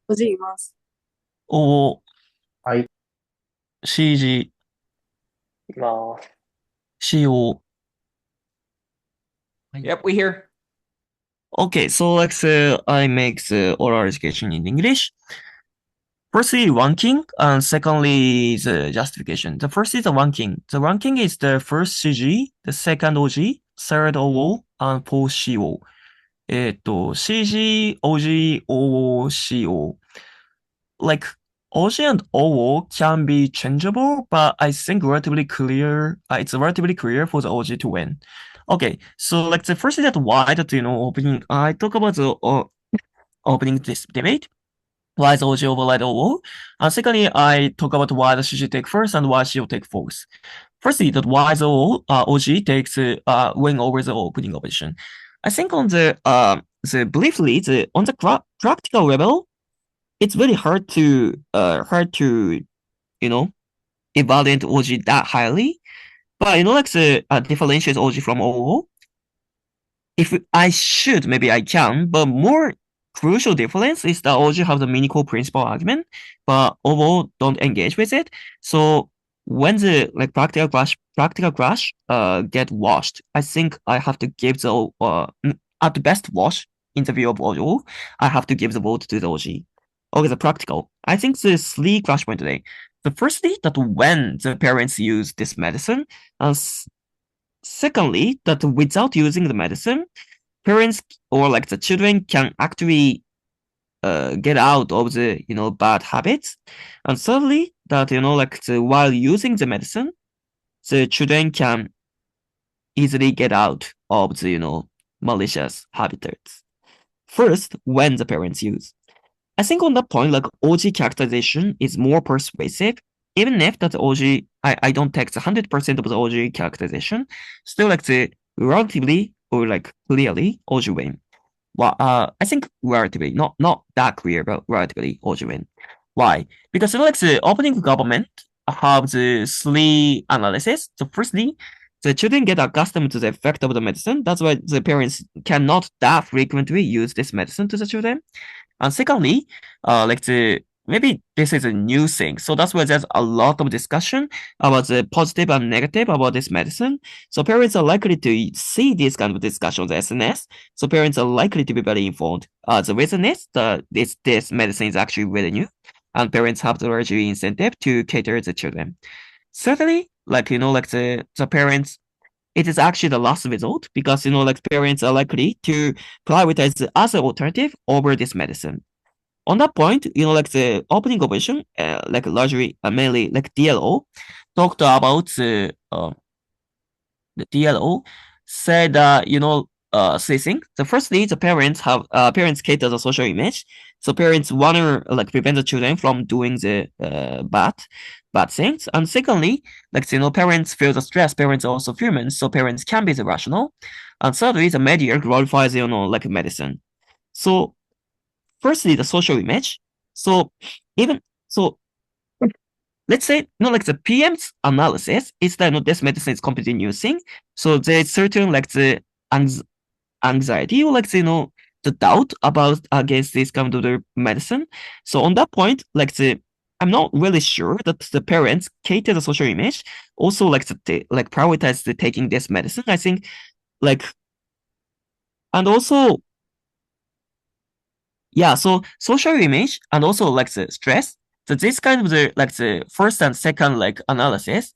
おじいます。O はい、CG いきます。CO. Yep, we hear. Okay, so I make the oral education in English. Firstly, ranking, and secondly, the justification. The first is the ranking. The ranking is the first CG, the second OG, third OO, and fourth CO. CG, OG, OO, CO. Like, OG and OO can be changeable, but I think it's relatively clear for the OG to win. Okay, so the first is that why that, opening, I talk about the opening this debate. Why is OG override OO? And secondly, I talk about why the CG take first and why CO take fourth. Firstly, that why the OG takes win over the opening opposition. I think on the briefly on the practical level, it's very hard to you know evaluate OG that highly. But the differentiate OG from OO. If I should, maybe I can, but more crucial difference is that OG have the meaningful principal argument, but OO don't engage with it. So when the practical crash get washed, I think I have to give the at the best wash in the view of OO, I have to give the vote to the OG. Okay, the practical. I think the three crash point today. The firstly, that when the parents use this medicine, and secondly, that without using the medicine, parents or the children can actually get out of the bad habits. And thirdly, that while using the medicine, the children can easily get out of the malicious habitats. First, when the parents use. I think on that point, OG characterization is more persuasive. Even if that OG, I don't take the 100% of the OG characterization, still the relatively or clearly OG win. Well, I think relatively, not that clear, but relatively OG win. Why? Because the opening government have the three analysis. So firstly, the children get accustomed to the effect of the medicine. That's why the parents cannot that frequently use this medicine to the children. And secondly, maybe this is a new thing. So that's why there's a lot of discussion about the positive and negative about this medicine. So parents are likely to see this kind of discussion on the SNS. So parents are likely to be very informed. The reason is that this medicine is actually really new, and parents have the largely incentive to cater to the children. Certainly, the parents, it is actually the last result because parents are likely to prioritize the other alternative over this medicine. On that point, the opening ovation, largely mainly DLO, talked about the DLO said that three things. The firstly, the parents cater the social image, so parents want to prevent the children from doing the bad things. And secondly, parents feel the stress. Parents are also human, so parents can be the rational. And thirdly, the media glorifies medicine. So firstly, the social image. So even so, let's say the PM's analysis is that this medicine is completely new thing. So there's certain the anxiety or the doubt about against this kind of the medicine. So on that point, I'm not really sure that the parents cater the social image also prioritize the taking this medicine. I think like and also yeah, so social image and also the stress. So this kind of the first and second analysis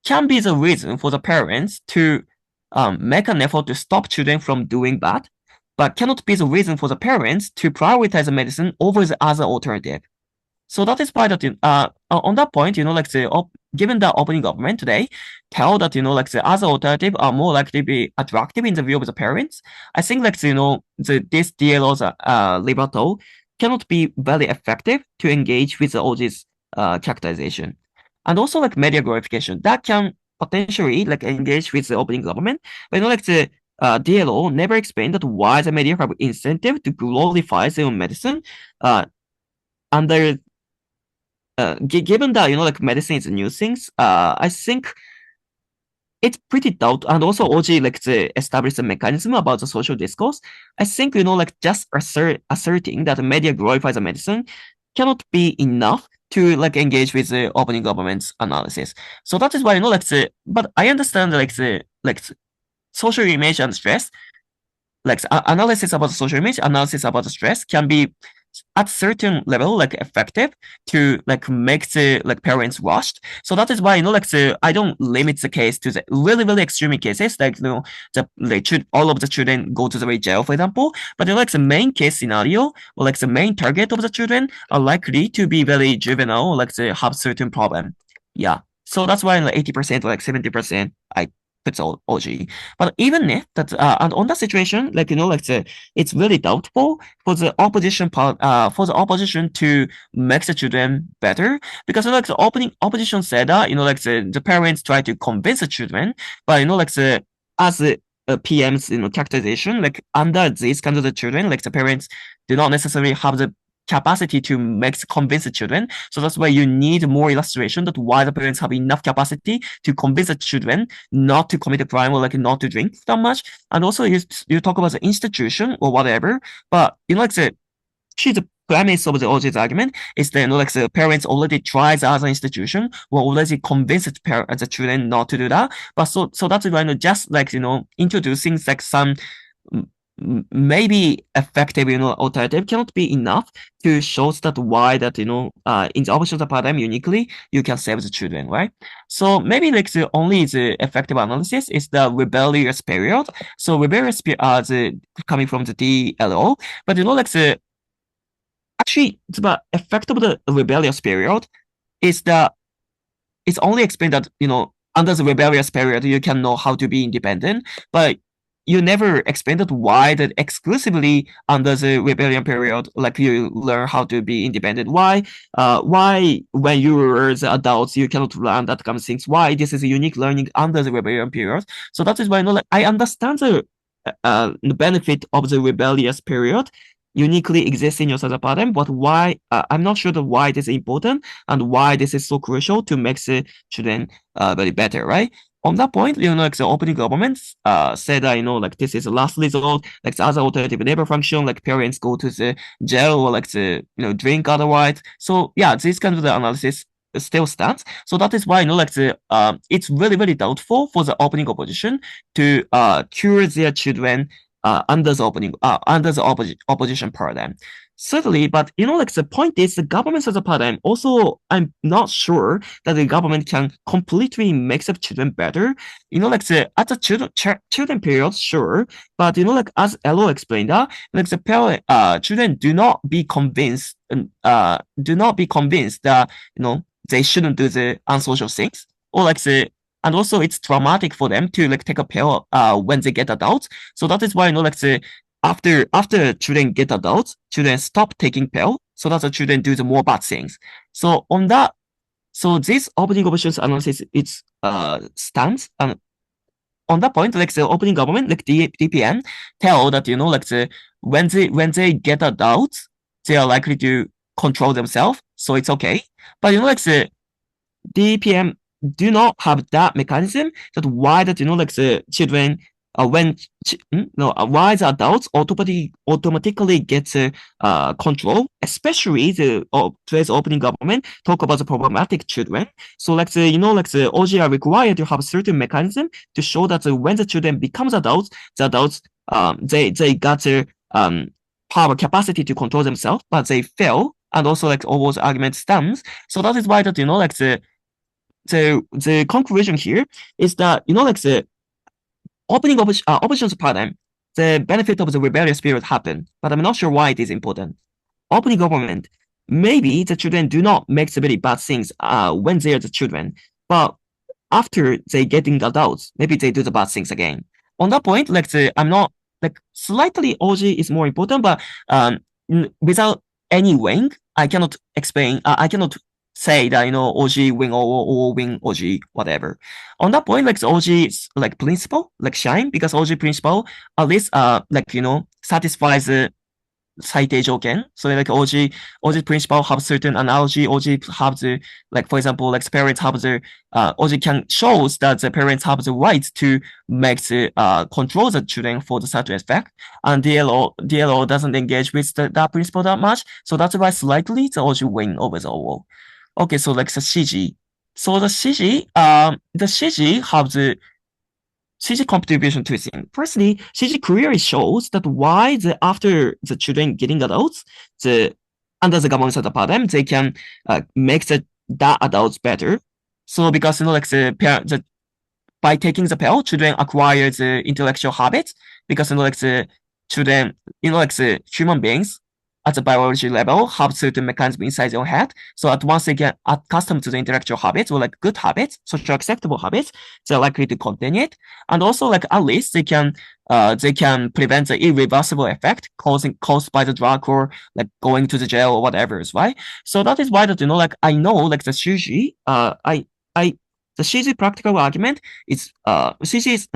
can be the reason for the parents to make an effort to stop children from doing bad, but cannot be the reason for the parents to prioritize the medicine over the other alternative. So that is why that on that point, given the opening government today, tell that the other alternative are more likely to be attractive in the view of the parents. I think this DLO's rebuttal cannot be very effective to engage with all this characterization, and also media glorification that can potentially engage with the opening government, but the DLO never explained that why the media have incentive to glorify their own medicine under given that medicine is a new things, I think it's pretty doubt, and also OG like to establish a mechanism about the social discourse. I think like just asserting that the media glorifies the medicine cannot be enough to like engage with the opening government's analysis. So that is why like but I understand like social image and stress, like analysis about the social image, analysis about the stress can be at certain level like effective to like make the like parents rushed. So that is why like I don't limit the case to the really extreme cases like all of the children go to the jail, for example. But like the main case scenario or like the main target of the children are likely to be very juvenile, like they have certain problem. Yeah. So that's why like 80% or like 70% I put OG. But even if that and on that situation, like like it's really doubtful for the opposition to make the children better, because like the opposition said that like the parents try to convince the children, but like as the PM's characterization, like under these kinds of the children, like the parents do not necessarily have the capacity to convince the children. So that's why you need more illustration that why the parents have enough capacity to convince the children not to commit a crime or like not to drink that much. And also you talk about the institution or whatever, but like the premise of the OG's argument is that like the parents already tried the other institution or already convinced the children not to do that. But so that's why just like introducing like some maybe effective alternative cannot be enough to show that why that in the opposition paradigm uniquely you can save the children, right? So maybe like the effective analysis is the rebellious period. So rebellious period coming from the DLO, but like actually the effect of the rebellious period is that it's only explained that under the rebellious period you can know how to be independent, but you never explained why that exclusively under the rebellion period, like you learn how to be independent. Why when you were the adults you cannot learn that kind of things? Why this is a unique learning under the rebellion period? So that is why like I understand the benefit of the rebellious period uniquely exists in your social paradigm, but why I'm not sure why this is important and why this is so crucial to make the children very better, right? On that point, like the opening governments said that like this is the last resort, like the other alternative never function, like parents go to the jail or like the drink otherwise. So yeah, this kind of the analysis still stands. So that is why like the it's really doubtful for the opening opposition to cure their children under the opposition paradigm. Certainly, but like the point is the government as a paradigm. Also, I'm not sure that the government can completely make the children better. Like at the children period, sure, but like as Elo explained that, like the children do not be convinced that they shouldn't do the unsocial things, or like and also it's traumatic for them to like take a pill when they get adults. So that is why like after children get adults, children stop taking pill, so that the children do the more bad things. So on that, so this opening options analysis it stands, and on that point, like the opening government, like DPN, tell that like when they get adults, they are likely to control themselves, so it's okay. But like the DPM do not have that mechanism that why that like the children why the adults automatically get control, especially today's opening government talk about the problematic children. So like the like the OG are required to have certain mechanism to show that when the children becomes adults, the adults they got have a capacity to control themselves, but they fail, and also like all those arguments stems. So that is why that like the conclusion here is that like the opening oppositions paradigm, the benefit of the rebellious period happened, but I'm not sure why it is important. Opening government, maybe the children do not make the very bad things when they are the children, but after they getting adults, maybe they do the bad things again. On that point, like I'm not like slightly OG is more important, but without any wing, I cannot explain. I cannot say that OG win or win OG whatever. On that point, like the OG like principle like shine, because OG principle at least like satisfies 最低条件. So like OG principle have certain analogy. OG have the, like, for example, like parents have the, OG can shows that the parents have the right to make the, control the children for the certain aspect. And DLO doesn't engage with that principle that much. So that's why slightly the OG win over the overall. Okay, so like the CG. So the CG have the CG contribution to things. Firstly, CG clearly shows that why after the children getting adults, under the governance of the paradigm, they can make that adults better. So because like by taking the pill, children acquire the intellectual habits because like the children, like the human beings at the biology level have certain mechanism inside your head. So at once they get accustomed to the intellectual habits or like good habits, social acceptable habits, they're likely to continue it. And also like at least they can prevent the irreversible effect caused by the drug or like going to the jail or whatever, right? So that is why that, like I know like the Shuji, the CG's practical argument is CG's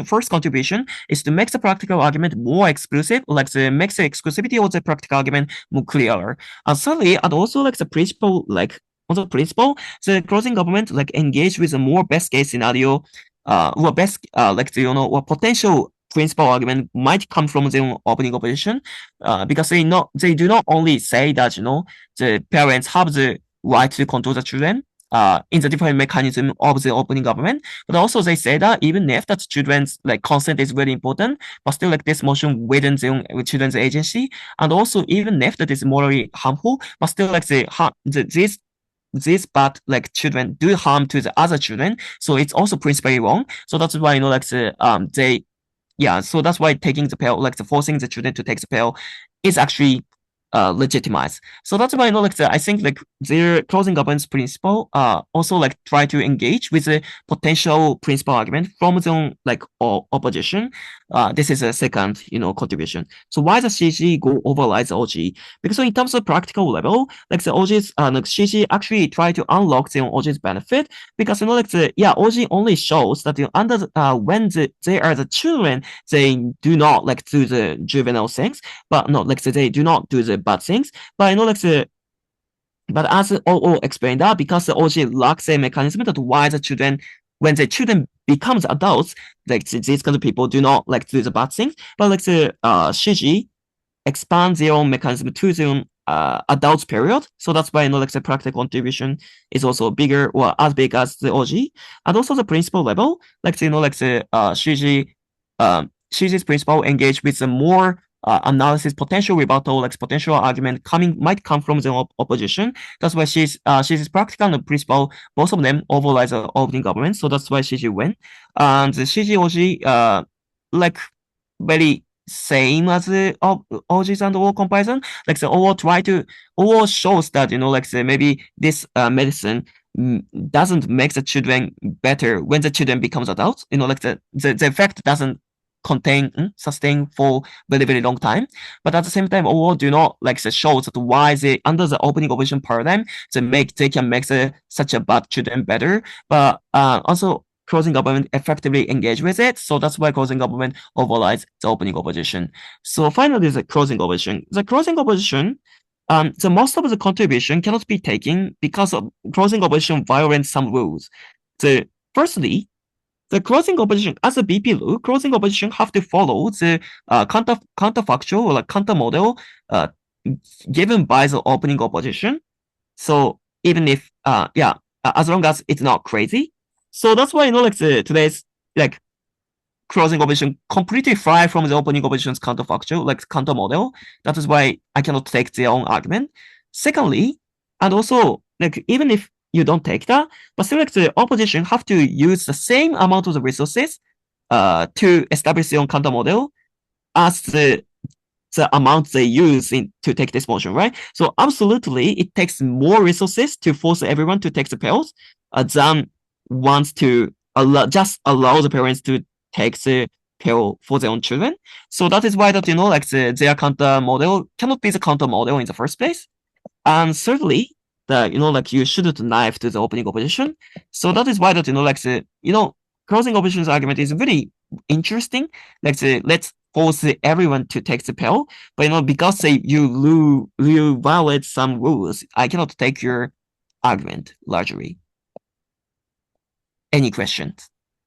first contribution is to make the practical argument more exclusive, like makes the exclusivity of the practical argument more clearer. And thirdly, and also like the principle, the closing government like engage with a more best case scenario, or best or potential principal argument might come from their opening opposition, because they do not only say that the parents have the right to control the children, in the different mechanism of the opening government, but also they say that even if that children's like consent is very important, but still like this motion within the children's agency, and also even if that is morally harmful, but still like these bad like children do harm to the other children, so it's also principally wrong. So that's why like so that's why taking the pill, like forcing the children to take the pill, is actually legitimized. So that's why I think like their closing governance principle also like try to engage with the potential principal argument from the like opposition. This is a second contribution. So why does CG go override the OG? Because in terms of practical level, like the OG's like CG actually try to unlock the OG's benefit, because OG only shows that under when they are the children, they do not like do the juvenile things, but no, like they do not do the bad things. But but as OO explained that, because the OG lacks a mechanism that why the children, when the children becomes adults, like these kind of people do not like do the bad things, but like the Shiji expands their own mechanism to their own adults period. So that's why like the practical contribution is also bigger or as big as the OG. And also the principle level, like the Shiji's principle engage with the more analysis, potential rebuttal, like potential argument might come from the opposition. That's why she's practical and principle, both of them override the opening government. So that's why Shiji win. And the Shiji OG like very same as the OGs and OO comparison. Like the OO shows that like maybe this medicine doesn't make the children better when the children becomes adults. Like the effect doesn't sustain for very, very long time. But at the same time, OO do not like show that why they under the opening opposition paradigm they can make such a bad children better. But also closing government effectively engage with it. So that's why closing government overrides the opening opposition. So finally, the closing opposition. The closing opposition, the most of the contribution cannot be taken because of closing opposition violates some rules. So firstly, the closing opposition, as a BP rule, closing opposition have to follow the counterfactual or like counter model given by the opening opposition. So even if as long as it's not crazy. So that's why like today's like closing opposition completely fly from the opening opposition's counterfactual, like counter model. That is why I cannot take their own argument. Secondly, and also like even if you don't take that, but still like the opposition have to use the same amount of the resources to establish their own counter model as the amount they use to take this motion, right? So absolutely, it takes more resources to force everyone to take the pills than wants to just allow the parents to take the pill for their own children. So that is why that like their counter model cannot be the counter model in the first place. And thirdly, like you shouldn't knife to the opening opposition. So that is why that like closing opposition's argument is very interesting. Like let's force everyone to take the pill, but because you violate some rules, I cannot take your argument largely. Any questions?